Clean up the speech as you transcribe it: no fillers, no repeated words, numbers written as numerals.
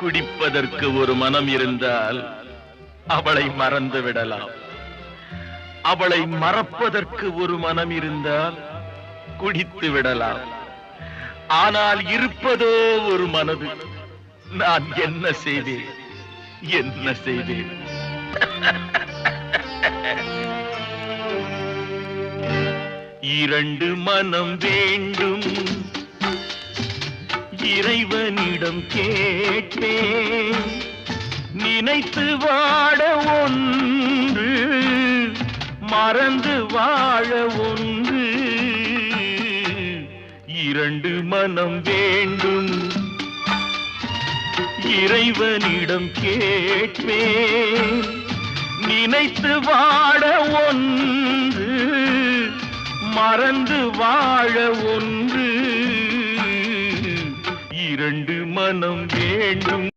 குடிப்பதற்கு ஒரு மனம் இருந்தால் அவளை மறந்து விடலாம். அவளை மறப்பதற்கு ஒரு மனம் இருந்தால் குடித்து விடலாம். ஆனால் இருப்பதோ ஒரு மனது. நான் என்ன செய்தேன், என்ன செய்தேன்? இரண்டு மனம் வேண்டும், இறைவனிடம் கேட்டேன். நினைத்து வாழ ஒன்று, மறந்து வாழ ஒன்று. இரண்டு மனம் வேண்டும், இறைவனிடம் கேட்பேன். நினைத்து வாழ ஒன்று, மறந்து வாழ ஒன்று. இரண்டு மனம் வேண்டும்.